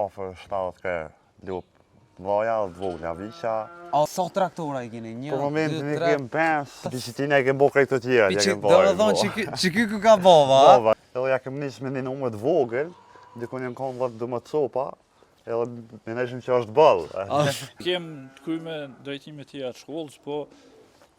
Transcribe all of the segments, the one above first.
ofër 70 kërë lup vaja, dvogla viqa. A sa traktora I keni? Për momentin I kem 5, piscitina I kem bo krejt të tjera. Do me thonë që ky ku ka bova? Bova. Edhe ja kem nis me një numër të vogël, dikun jem konë 12 copa, edhe me nëshim që është bëllë. Kem të kuj me drejtime tjera të shkollës, po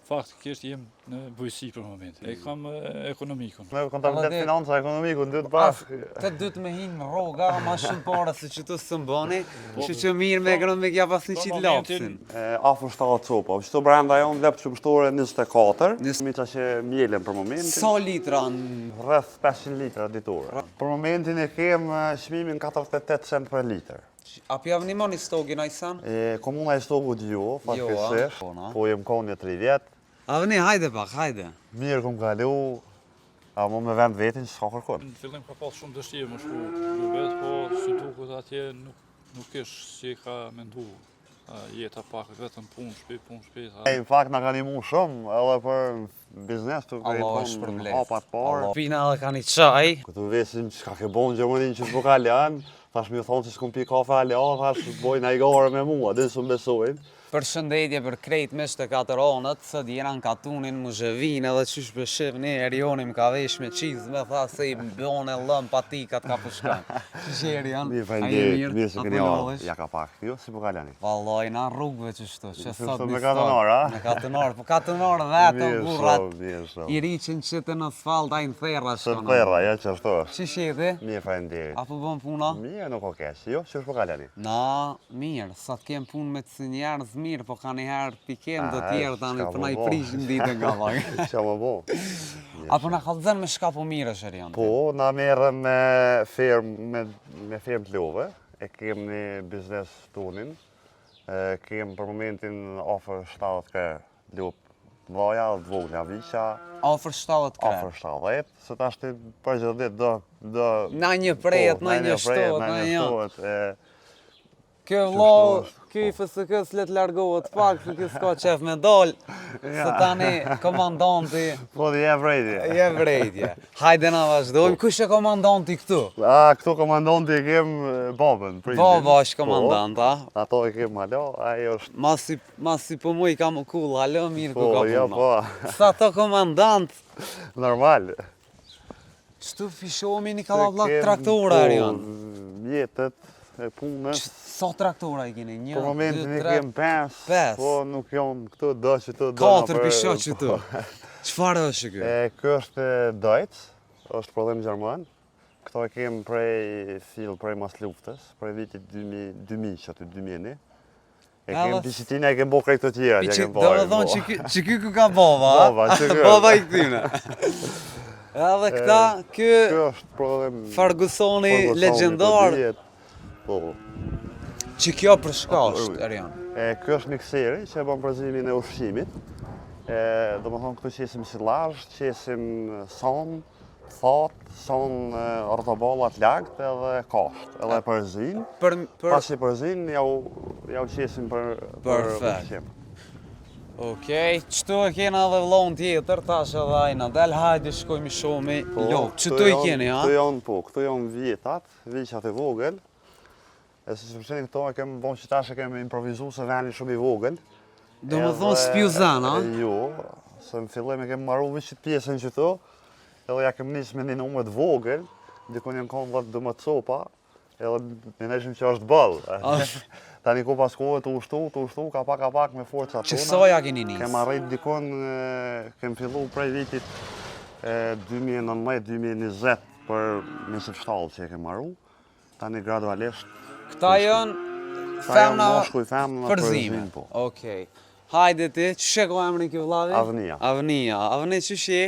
faktikisht jem në bujësi për momentin. E kam ekonomikun. Me kontabilitet financa ekonomikun, dytë bashkë. Të dytë me hinë në rroga, ma shumë pare se që të së mbani, që mirë me ekonomik ja pas një qitë lapsin. Afër 70 copa, qëto brenda jonë lepë që pështore 24, mi qa që mjelen për momentin. Sa litra? Rreth 500 litra ditore. Për momentin e kem shmimin 48 cent për liter. A pjavë një moni stogin a I san? Komuna I stogut jo, fatkesisht, po jem konje 3 vjetë. Avni, hajde pak, hajde. Mirë kom kalu, a mo me vend vetin që s'ka kërkon. Në fillim ka pas shumë dështirë më shku Lubet, po si duket atje nuk ish si ka mendu. Jeta pak vetëm punë shpi. Në fakt nga ka nimu shumë, edhe për biznes të kërë tonë hapat parë. Pina edhe ka një qaj. Këtu vesim që ka ke bon Gjermanin që s'po ka lanë, thash mi thonë që s'kom pi kafe a lanë, thash bojnë a I gare me mua, dhe s'u besojnë. Përshëndetje për krejt mish të katëronët, sot jena në Katunin, Muzhevin, edhe qysh për shif një Erioni më ka vesh me qizë, me tha se I bone lëm patikat ka përshkan. Qysh Erion? Mirë fajnderit, mirë se këni orë, ja ka pak, jo, si po kalani? Vallaj, na rrugve qështu, që sot me katënar, a? Me katënar, po katënar dhe burrat, mirë I riqin qëtë në asfalt, a I në therra shkona. Së therra, ja që ashtu është. Qysh jeti? Mirë fajnderit. Apo bën puna? Mirë, nuk o kesh, jo, qysh po kalani? Na, mirë, sot kem punë me të njerëz mirë, po ka njëherë pikem do tjerë tani për na I prishin ditën nga pak. Qa më bo? Apo na kallëzën me shka po mirë është Erion? Po, na merrem me ferm të love, e kem një biznes tonin, kem për momentin ofër 70 kërë lup vaja, dvogla viqa. Ofër 70 kërë? Ofër 70, se ta shti për gjithë ditë do... Na një prejet, na një shtot, na një... Kjo vlau, kjo I FSK-s let largohet pak, se kjo s'ka qef me dal, se tani komandanti... Po dhe je vrejtje. Je vrejtje. Hajde na vazhdojmë, kush e komandanti këtu? Këtu komandanti e kem babën. Baba është komandant, a? Ato e kem halo, ajo është... Masi po mu I kam u kull, halo, mirë ku ka puna. Po, ja, po. Sa to komandant? Normal. Qëtu fishomi një kalabllak traktora, Erion? Mjetët, punës. Sa traktora I keni? 1, 2, 3... Për momentin I kem 5, po nuk jonë këtu do që të do... 4 pisho që tu. Qëfar është kjo? Kjo është Deutz, është prodhim Gjerman. Këto e kem prej mas luftës, prej vitit 2000 që aty 2000. E kem piscitina, e kem bo krejt të tjera. Do me thonë që ky ku ka bova, Bova, që kjo. Bova I këtyne. Edhe këta, kjo është prodhim... Fergusoni legendar. Që kjo për shka është, Erion? Kjo është mikseri që e bën përzimin e ushqimit. Do më thonë këtu qesim silazh, qesim son, thot, son ortobollat lagt edhe kasht, edhe përzin. Pasi përzin, jau qesim për ushqim. Okej, qëtu e kena dhe vlon tjetër, tash edhe ajna del, hajde shkojmë I shomi lop. Qëtu I keni, ha? Këtu janë vjetat, viqat e vogël. E si që përshetin këto e kemë bon që tash e kemë improvizu se veni shumë I vogël. Do më thonë spjuzan, a? Jo, se në fillim e kemë marru vishit pjesën që to, edhe ja kemë nis me një numër të vogël, dikun jem konë 12 copa, edhe në nëshim që është bëllë. Tani ku pas kohë të ushtu, ka pak me forca tona. Që soja keni nis? Kemë arrit dikon, kemë fillu prej vitit 2019-2020 për mesit shtallë që e kemë marru. Tani gradualisht. Këta janë femna përzime. Okej. Hajde ti, që sheko emrin kjo vlavi? Avnia. Avni që shje?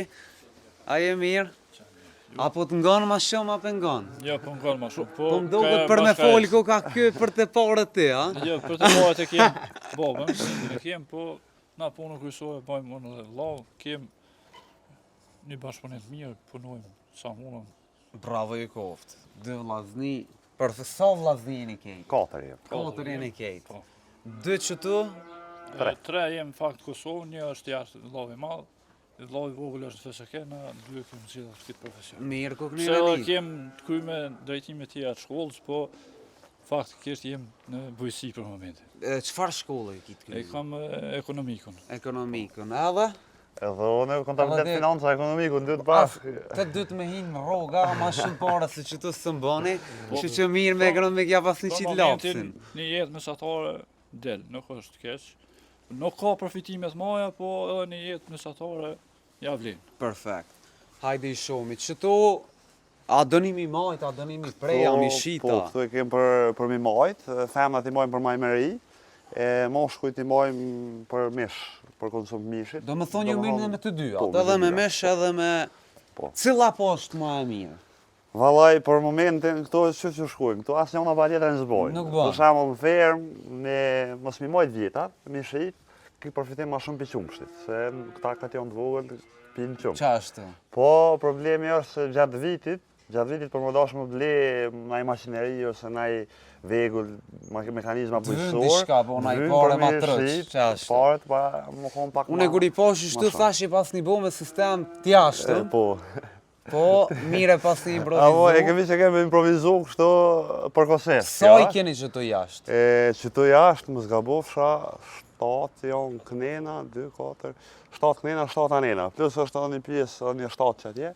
A je mirë? Apo të ngonë ma shumë, apo ngonë? Jo, po ngonë ma shumë. Po më duket për me folë ku ka kjo për të parët ti, a? Jo, për të parët e kem babën, e kem, po na punë kryesore bajmë unë dhe vlau, kem një bashkëpunim mirë, punojmë sa munëm. Bravo I koftë. Dë vllazni. Për sa vllazni jeni kejt? 4 jeni kejt. 2 qëtu? 3 jem fakt Kosovë, një është jashtë vllavi madh, vllavi vogël është FSK, na 2 kemi zgjedhur këtë profesion. Mirë, ku keni Se kem të kuj me drejtime tjera të shkollës, po faktikisht jem në bujësi për momentin. Çfarë shkolle e kitë E kam ekonomikun. Ekonomikun, edhe? Edhe unë kontabilitet Edhe- financa ekonomiku, dy të bashkë. Të dytë me hinë në rroga, ma shumë para se që të së mbani, që që mirë me ekonomik ja pas një Për qitë momentin lapsin. një jetë mesatare del, nuk është keq. Nuk ka përfitimet maja, po edhe një jetë mesatare ja vlen. Perfekt. Hajde i shomi, që to, a dëni mi majt, a dëni mi preja, mi shita. Po, këtu e kemë për mi majt, femnat i majmë për majmeri, moshkujt i majmë për mish, për konsum mishit. Do më thonë ju mirë me të dy, Po, atë edhe të me dyja. mesh edhe me... Po. Cila po është ma e mirë? Vallaj, për momentin, këto që shkujmë, këto asë njona pa tjetër në zbojnë. Nuk bën. Për shembull në fermë, me mos mi majt vjetat, mishit, ki përfitim ma shumë për qumshtit, se këta këtë janë të vogël, pinë qumë. Qa është? Po, problemi është se gjatë vitit për më dash më ble naj makineri ose naj vegull, mekanizma bujësor. Diçka, po naj pare ma trëq, qa është? Paret pa më konë pak Unë e kur i poshë shtu thash i pas një bo me sistem t'jashtë, Po. po mire pas një Avo, e improvizu. kemi që kemi improvizu kështu për koset. Sa i keni që të jashtë? Që të jashtë, më zgabofsha, 7 janë kënena, 2, 4, 7 kënena, 7 anena. Plus është edhe një pjesë, edhe një 7 që atje.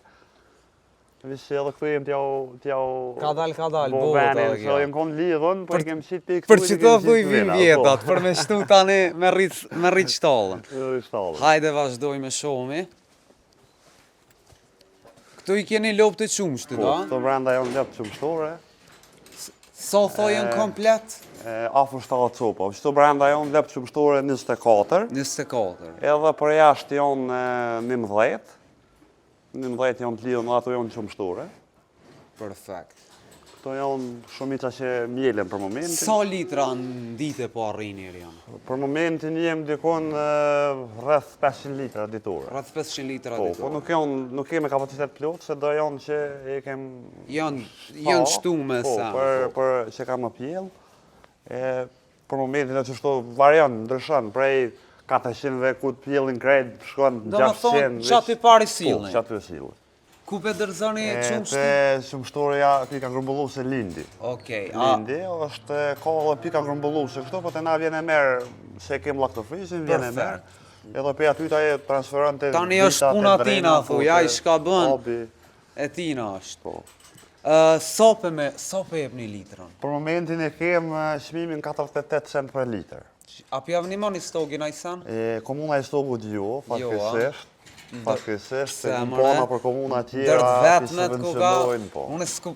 Visi edhe këtu jem t'jau... Kadal, Bo bëhet venin, edhe se kjo. jem kon lidhën, po i kem qitë pikë Për që të thuj vim vjetat, për me shtu tani me rrit shtallën. Po, Hajde vazhdoj me shomi. Këtu i keni lopë të qumshtit, po, a? këto brenda janë ljepë qumshtore, Sa thojën komplet? afër 7 copa. Këto brenda janë ljepë qumshtore 24, 24. edhe për jashtë janë 19. 19 janë të lidhën, ato janë qumshtore. Perfekt. Këto janë shumica që mjelen për momentin. Sa litra në dite po arrini janë? Për momentin jem dikon rreth 500 litra ditore. Rreth 500 litra Po, ditore. nuk kemi kapacitet plot, se do janë që e kem... Janë shtu me po, sa. për që kam më pjell. Për momentin e që shto varion, ndryshon, prej 400-ve ku të pjellin krejt, shkon 600. Do me thonë, qatë i pari Po, silni. qatë i silni. Ku pe dërzoni qumshtit? Te qumshtoria pika grumbulluese Lindi. Okej, Lindi është ka edhe pika grumbulluese kështu, po te na vjen e merr se kem laktofrizin, vjen e merr. Edhe pe aty ta e transferon te Tani është puna tina, thuj, ai shka bën, Obi, e tina është. po. Sa pe jep një litrën? Për momentin e kem çmimin 48 cent për litër. A pjavni ma një stogin a i sen? Komuna e Stogut jo, fatkesisht. Fatkesisht, se kompona për komuna tjera, Dërt vetmet ku ka, subvencionojnë, po. unë s'ku...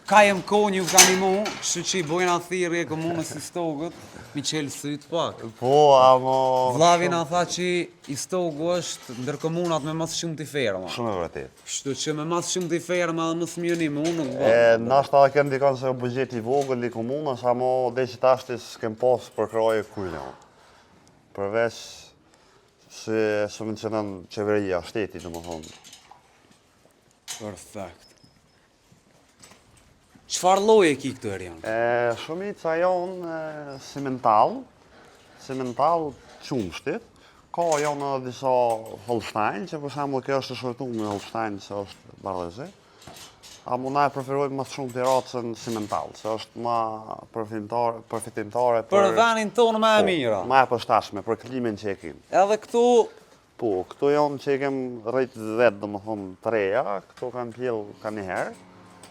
Ka jem konj ju ka një mu, kështu që i bojnë athirje komunës i Stogut, mi qelë syt pak. Po, amo... Vlavi na tha që i Stogu është ndër komunat me mas shumë t'i ferma. Shumë e vërtet. Kështu që me mas shumë t'i ferma dhe mësë mjë një mu, nuk bërë. Nashta dhe kënë dikon se bugjeti i vogël i komunës, amo dhe që tashti s'kem pas për kraje kujnë. Përveç se subvencionon qeveria, shteti, dhe më thonë. Perfekt. Qfar loje ki këtu Erion? Shumica janë simental qumshtit. Ka janë edhe disa Holstein, që për shembull kjo është e shortuar me Holstein, se është bardhëzi. Amo na e preferojmë më shumë tiracën simental, se është më përfitimtare Për venin tonë me e mira. Ma e përshtatshme për klimin që e kemi. Edhe këtu, Po, këto janë që e kem rrejt 10, domethënë 3-ja, këto kanë pjell ka një herë.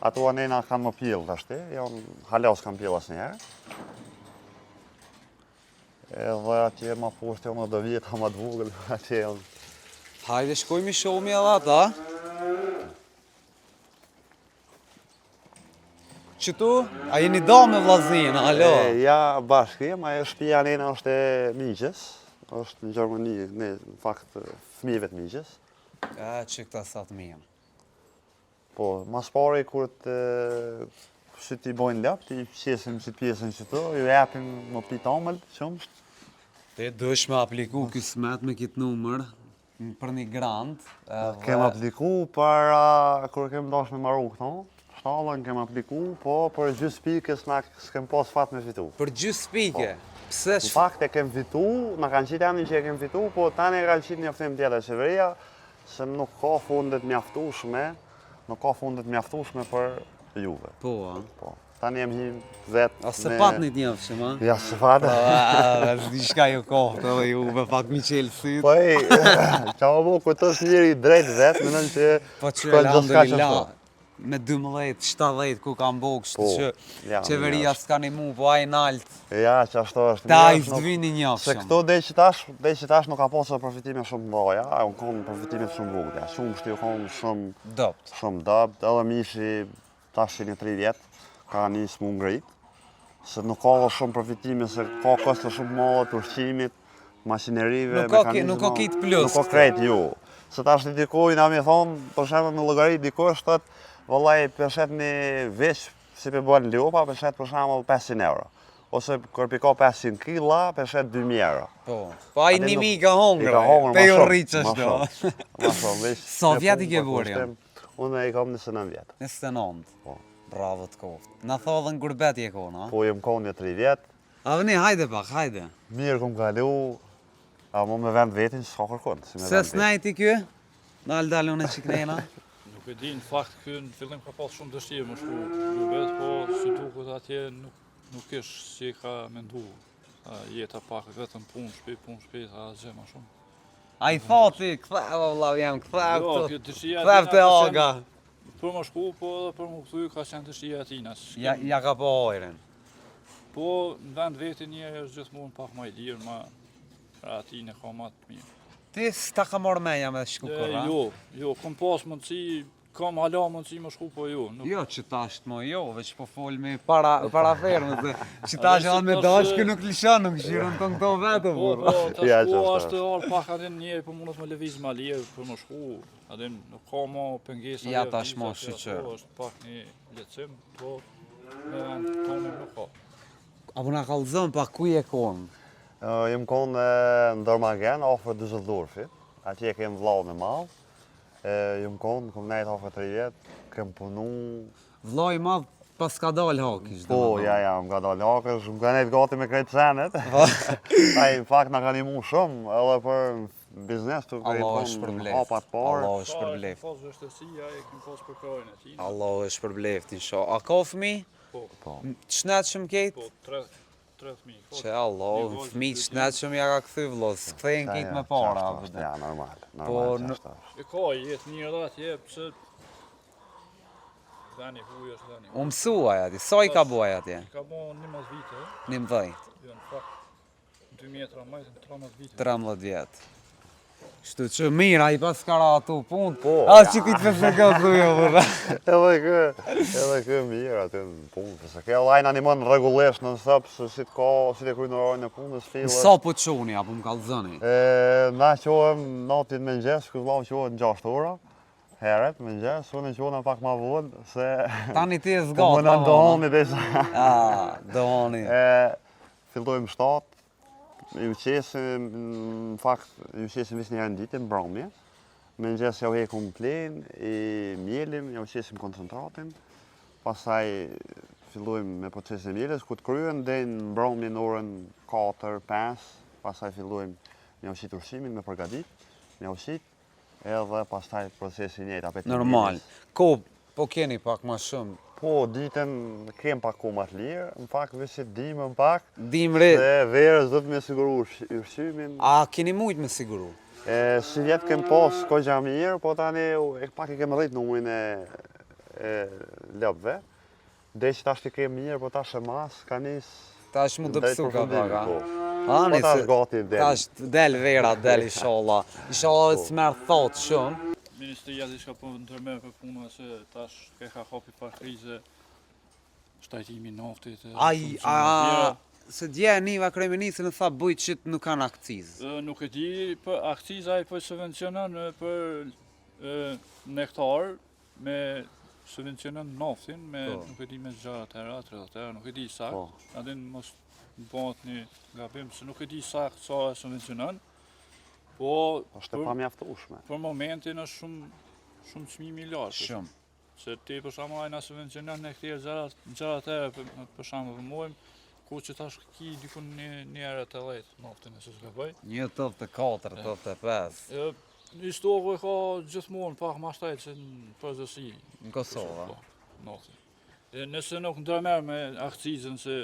Ato anena kanë më pjell tashti, janë halas kanë pjell asnjëherë. Edhe atje ma poshtë janë edhe vjeta ma të vogël, atje janë. hajde shkojmë i shomi edhe ata. Qëtu, a jeni da me vlazina, alo? Ja, bashkë jem, ajo shtëpia nena është e miqës, është në Gjermani, në fakt fëmijëve të miqës. Që këta sa të mirë. Po, mas pari kur të si ti bojnë lap, ti qesim që pjesën që të, ju japim më pitë amëll, qëmsht. Te dësh me apliku kismet me kitë numër për një grant. Kem apliku para, kur kem dash me maru këto, shtallën kem apliku, po për gjys pikës na s'kem pas fat me fitu. Për gjys pike. Pse Në fakt e kem fitu, na kanë qitë emnin që e kem fitu, po tani e kanë qitë njoftim tjetër qeveria, se nuk ka fundet mjaftueshme, për juve. Po, a? Po. tani jam him vetë. A se pat një t'njëfshim, a? Ja, se fatë. Është diçka jo kohët edhe ju me pak mi qelë sytë. Po qa më kujtos njëri drejt vetë, mendon që Po që shkon gjithçka alhamdulillah, me 12, 17 ku kam bo kështu Po, që ja, qeveria s'ka një mu, po ai nalt, Ja, që ashtu është. ta i mirë është, nuk- s'dvini Se njëfshim. këto dej që tash nuk ka pasur përfitime shumë të mëdha, unë kam përfitime shumë vogla. Shumë shtiu kam shumë Dopt. dopt, edhe mishi tash një 3 vjet ka nisë mu ngrit. Se nuk ka shumë përfitime, se ka kosto shumë mëdha të ushqimit, makinerive, Nuk ka mekanizma. kit plus Nuk ka krejt ju. Se tash një dikuj na mi thonë, për shembull me llogarit dikush thotë, vallai përshet një veç si pe bën lupa, përshet për shembull 500 euro. Ose kur pika 500 kg, përshet 2000 euro. Po. Po ai Ade nimi nuk- ka hongër. I ka hongër Pe ma ju shumë, rriqesh ma do. shumë. Ma shumë, veç. Sa me vjet i punë ke për burë, kushtim. Unë i kam 29 vjet. 29. Po. Bravo të koftë. Na tha edhe në gurbet je kona, a? Po jem konë një 3 vjet. A vëni, hajde pak, hajde. Mirë kom kalu, a mo me vend vetin që s'ka kërkun. Si me Se vend vetin. s'najti kjo? Dal unë e qiknena. Nuk e di në fakt kë në fillim ka pas shumë dëshirë më shku gurbet, po si duket atje nuk ish si ka mendu. Jeta pak vetëm punë shtëpi, asgjë më shumë. A i thati, këtheva vëllau jam, këtheva Jo, këtu. kjo dëshira Këtheva të ka qenë- aga. Për më shku, po edhe për më kthy ka qenë dëshira tina. Ja ka po hojren. Po në vend vetin njerë është gjithmonë pak më i lirë, pra ati në ka ma të mirë. Ti s'ta ka marrë meja me shku kërra? Jo, kom pas mundësi, kam hala mundësi më shku, po jo. Nuk, Jo, që tash të mo jo, veç po fol me para fermës dhe që tash edhe me dash kë nuk lishon, nuk shirën të këto vetë, po, burë. të Ja, shku që është është. orë pak adin njerë, po mundet më lëviz ma lirë për më shku. Adin nuk ka ma pengesa. Ja, dhe tash mo, vizat, shqyqër. Po, është pak një lecim, po me vend tonin nuk ka. Apo na kallëzën pa ku je konë? Jem konë në Dormagen, ofër Düsseldorfit. Atje kem vllau me malë. Jem konë, kom nejtë ofër 3 vjet, kem punu. Vllai i madh pas ka dal hakish. Po, ja, më ka dalë hakës, më ka nejtë gati me krejtë senet. Ai, në fakt, na ka nimu shumë, edhe për biznes të Allah është për bleft. hapat parë. Allah është për bleft. Pas vështërsia, e kem pas për krajnë e tina. Allah është për bleft, insha. A ka fëmi? Po, Çnetshëm kejt? po, 30.000. Që Allah, fëmi çnetshëm ja ka kthy vëllai, s'kthejnë kejt me para. Ja, normal, Po, normal, që ashtë. E ka jetë një edhe atje, pëse dheni, huj është dheni. U mësuaj ati, sa i ka buaj atje? Ka bo 11 vite, 11, jo në fakt 2 metra majtë në 13 vite. 13 vjetë. Kështu që mira, i pas kara ato punë, Po. a që kitë përse ka thujo, bërra. Edhe kë mirë aty në punë, përse kjo lajnë animon rregullisht në stop, se si të kryjnë orën e punës, fillë. Sa po qoni, apo më kallëzëni? Na qohem natin me ngjes, ky vllau qohet në 6 ora. Heret me ngjes, unë qohem pak më vonë se Tani ti e po zgatë. më në dohoni desa. Dohoni. Fillojmë 7. Ju qesim, në fakt, ju qesim visë një herë në ditë, në bromje. Me ngjes jau hekum plenë, i mjelim, jau qesim koncentratin. Pastaj fillojmë me procesin e mjelës, ku të kryen, dhe në bromje në orën 4-5. Pastaj fillojmë me ushqit ushqimin, me përgatit, me ushqit, edhe pastaj procesi njëjtë, apetit Normal. mjelës. Ko, po keni pak ma shumë. Po, ditën kem pak ku ma të lirë, në fakt visit dimën pak, Dimri, dhe verës do të me siguru ushqimin. a keni mujt me siguru? Si vjetë kem pas ko gja mirë, po tani pak i kem rrit numrin e lopëve. Dhe që tash i kem mirë, po tash e mas, ka nis... Tash mu të pësu ka pak, a? Po Ani, tash se gati del. tash del vera, del inshallah. Inshallah të smerë thot shumë. Ministria diçka po ndërmerr për punën se tash ka hapi pa krize, shtajtimi i naftit. Se dje Niva kryeministri në tha bujt që nuk kanë akcizë. Nuk e di, për akciza i po subvencionon për nektar, me subvencionon naftin, me nuk e di me 60 euro, 30 euro, nuk e di sakt. Adin mos bëhet një gabim, se nuk e di sakt sa e subvencionon. Po, është e pamjaftueshme. Për momentin është shumë çmimi i lartë. Shumë. Se ti për shembull ai na subvencionon në këtë 60 euro për shembull vëmojmë, ku që tash ki dikun një herë të dhejtë naftin e se s'ka bëj. 1.84, 1.85. Një stokë ka gjithmonë pak ma shtajtë se në përgjithësi. Në Kosovë. Naftin. Nëse nuk ndërmerr me akcizën se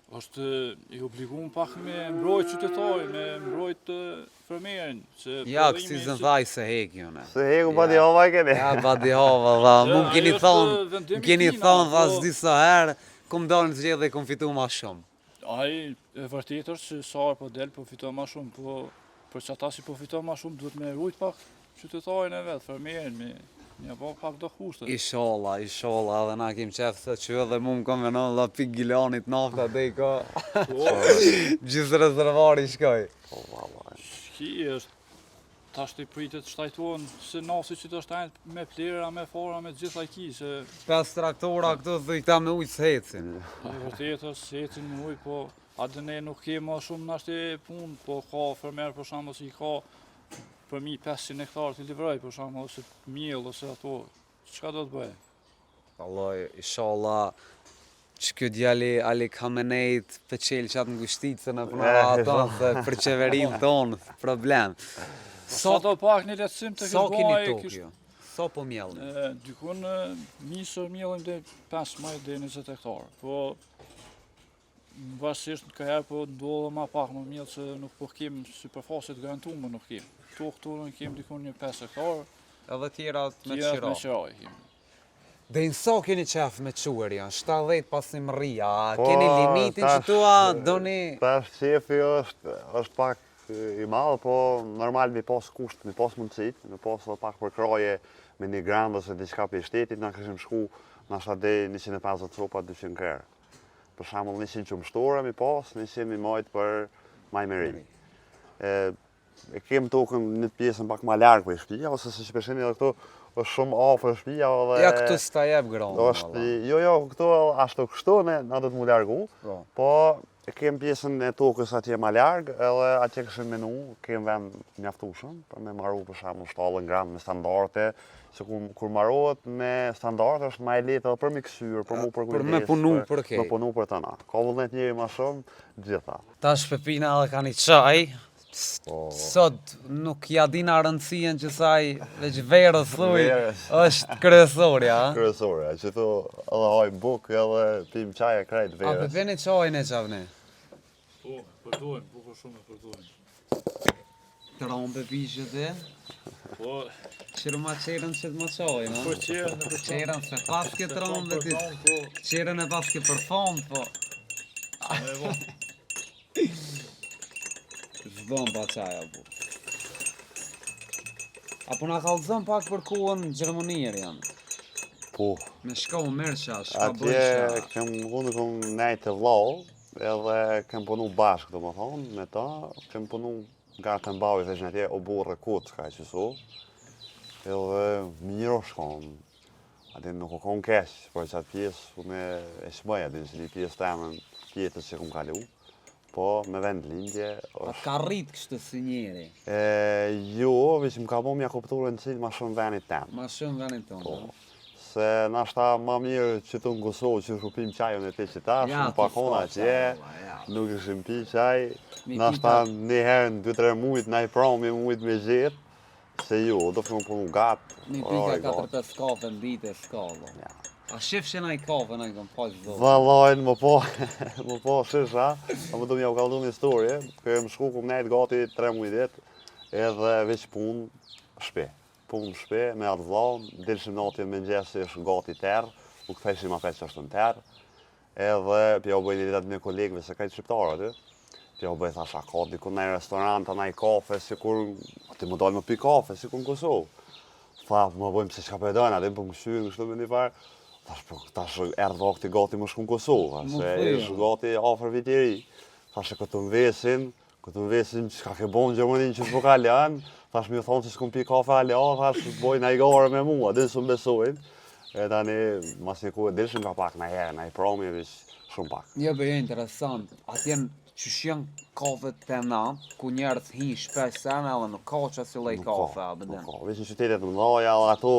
është i obliguar pak me mbrojt qytetarin, me mbrojt fermerin. Ja, akcizën thaj se hekjun. Se heku badi hava e keni. Ja, badi hava, dha. Mu keni ajo thonë, është vendimi keni tina, thonë, dha po- s'di sa herë, kum dalë në zgjedhje dhe kum fitu ma shumë. Ai e vërtet është se sa po del po fiton më shumë, po për që ata si po fiton më shumë duhet me rujt pak qytetarin e vet, fermerin, me bë pak do kushte. Inshallah, edhe na kem qef se që edhe mu më konvenon la pik gilanit nafta dhe i ka gjithë rezervari shkoj. Po, valla. Ki është tash të pritet shtajtohen se nasi që të shtajnë me plera, me fara, me gjitha ki, se 5 traktora këtu dhe i këta me ujë s'hecin. e vërtet është se ecin me ujë, po atë ne nuk ke më shumë nashti punë, po ka fermer për shembull si ka për 1500 hektar të livroj për shembull ose miell ose ato, çka do të bëj? Allah, inshallah, që kjo djali Ali Khameneit për qelë qatë në gushticën e përna aton se për qeverin tonë, problem. Sa do pak një lehtësim të Sa keni kësh Tokyo? Sa po mjellni? Dykun nisër miellim dhe 15 dhe 20 hektar, po vasisht ka herë po ndodhe ma pak më mjellë se nuk po kem superfaqe të garantuar nuk kem. Këtu nuk kem dykun një 5 hektar, Edhe tjerat me tjerat qira. me qiraj kem. Dhe në sa keni qef me querja? 70 pasim rria, Po, keni limitin që tash, tua doni... Tash qefi është pak i madh, po normal mi pas kusht, mi pas mundësit, mi pas edhe pak përkraje me 1 gram ose diçka për shtetit, na kishim shku nashta deri 150 copa 200 kërë. Për shembull 100 qumshtore mi pas, 100 mi majt për majmeri. E kem tokën një pjesën pak ma larg për shtëpia, ose se që përsheni edhe këtu është shumë afër shtëpia edhe... Ja, këtu s'ta jep gronë. është, jo, këtu ashtu kështu na do të mu largu, po e kem pjesën e tokës atje ma larg, edhe atje këshin menu, kem vend mjaftueshëm për me marru për shembull 70 gram me standarde, se kur marrohet me standarde është ma e lehtë edhe për mi ksyr, për mu për kujdes. Për me punu për kej. Me punu për të na. Ka vullnet njëri ma shumë, gjitha. Tash Pepina edhe ka një qaj, sot nuk ja dina rëndësien që saj veç verës thuj, Verës. është kryesorja. Kryesore, që tu edhe haj buk edhe pim qaj e krejt A verës. Pepini qajnë e qavni? Po, përdojnë, bukur shumë e përdojnë. Të ronë Pepishe ti? Po, Qërë ma qerën që të më qajnë, po qerën e për Qerën se pas ke të ronë dhe ti, Po, qerën e pas ke për fond, po. e bon. Zbën pa qaja, bu. Apo na kallëzën pak për kuën Gjermonir janë. Po, Me shka u mërë qa, shka atje bëjsha. unë kom nejt të vlau, edhe kem punu bashkë, do më thonë, me ta, kem punu nga të mbavi të atje, o borë kutë, ka që su, edhe miro shkon, atje nuk o kon kesh, për që atë pjesë, unë e shmëja, dhe që një pjesë të emën pjetës që kom kalu, po me vend lindje, Pa ka rrit kështë si njeri, jo, veç më ka bo mja kupturën cilë ma shumë venit temë. ma shumë venit tonë. Po, se nashta ma mirë që të në Kosovë që shupim qajën e te që ta, Ja, shumë pakona të që ja. nuk ishim pi qaj, Mi nashta pi një herë në 2-3 mujt na i promi mujt me gjithë, se jo, do të më punu gatë, Mi pika 4-5 kafe në ditë e s'ka, do. Ja. A shif që na i kafe, na i kom pas do. Vallajnë më po, më po shisha, a më du m'ja u kaldu një historie, kërë më shku kum nejt gati 3 mujtet, edhe veç punë shpe. Punë shpe, me atë vlau, dilshim natje me ngjesi është gati terë, u ktheshim a 5 qashtë në terë, edhe pja u bëjnë një me kolegëve se kajtë shqiptarë aty, pja u bëjnë thasha, ka diku në restorant, anaj kafe, si kur, ti më dalë më pi kafe, si kur në Kosovë. Tha, më bëjmë se qka përdojnë, atë më këshyën, kështu me një farë, tash erdhë vakti gati më shku në Kosovë, se ishë gati afër vitiri. Tash këtu në vesin çka ke bon Gjermanin që s'po ka lanë, tash mi thonë se s'kum pi kafe ale, tash bojnë a i gare me mua, din s'u besojnë. E tani, mas një kuë, dilshim ka pak na herë, na i promi, vish shumë pak. Jo, bëjë interesant, atjen që janë kafe të na, ku njerët hi shpesh sene edhe nuk ka që si lej kafe, a bëden. Nuk ka, veç në qytetet më dhaja, dhe ato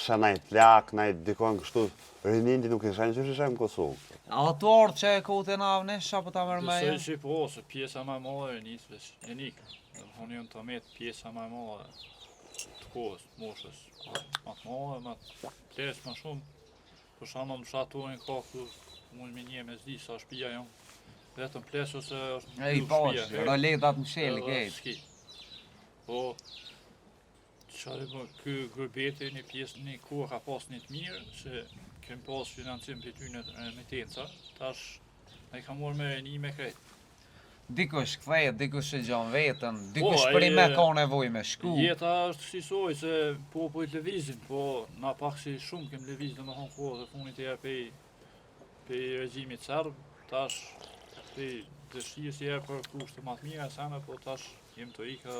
shë najt lak, najt dikon kështu, rinindi nuk i shenë që shishem në Kosovë. A ato orë që e kote na avne, shapo ta mërë me Se e? që po, se pjesa ma e madhe e njës veç, e nikë. Dhe thonë jënë të metë pjesa ma e madhe të kohës, moshës. Ma të madhe, ma të plerës ma shumë. për shembull shatorin ka ku mund me një me zdi sa shtëpia jon. Vetëm ples ose është Ej, posh, roletat në shelë, kejt. Ski. Po, çfarë më ky gurbeti një pjesë një kohë ka pas një të mirë, se kem pas financim për ty në remittenca, tash ai ka marrë me një me krejt. Dikush kthehet, dikush e gjon vetën, dikush ai, për i me ka nevojë me shku. Jeta është shisoj se popujt lëvizin, po na pak si shumë kem lëviz domethënë kohë të fundit e pe regjimit serb, tash pe dëshirë si për kushte më të mira sana, po tash jem të ikë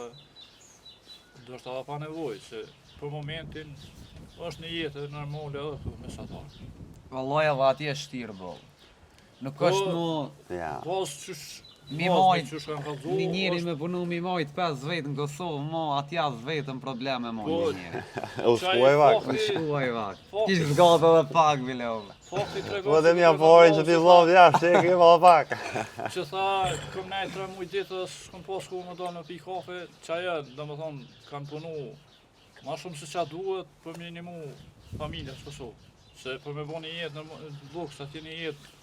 ndoshta pa nevojë, se për momentin është një jetë normale edhe këtu mesatar. Vallai edhe atje është shtirë boll. Nuk është mu Ja. Pas qysh mi majt, qysh kanë kallzu. një njeri me punu mi majt 5 vetë në Kosovë, mo atja vetëm probleme mo një njeri. U shkuaj vak. Shkuaj vak. Kish zgatë edhe pak bilov. Fakti tregon. Po dhe mja pojnë që ti vlov jashtë, që e ke valla pak. Që tha, këm nejtë 3 muj ditës, s'kom pas ku më dalë në pi kafe, qaja, domethënë, kanë punu ma shumë se qa duhet për minimu familjes Kosovë. Se për me bo një jetë në luks, atje një jetë,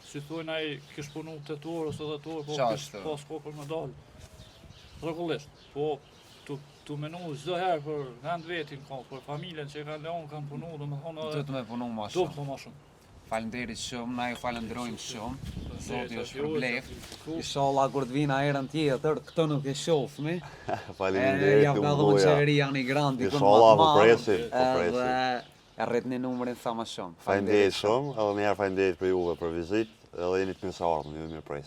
si thujnë ai kish punu 8 orë ose 10 orë, po kish pas ko për më dalë. Rregullisht, po tu menu çdo herë për vend vetin, për familjen që e kanë lënë, kanë punu, domethënë Duhet me punu ma do shumë. ma shumë. Falenderit shumë, na ju falenderojmë shumë. Zoti është Jo, përblef. jo, Inshallah kur të vina herën tjetër, këtë nuk e shohmi. Faleminderit Ja ju ka dhënë mbuja. qeveria një grant dikun Inshallah, më të po madh, presim, po presim. Edhe e rritni numrin sa më shumë. Faleminderit shumë, edhe një herë faleminderit për juve për vizitë, edhe jeni të mirëseardhur, ju mirë pres.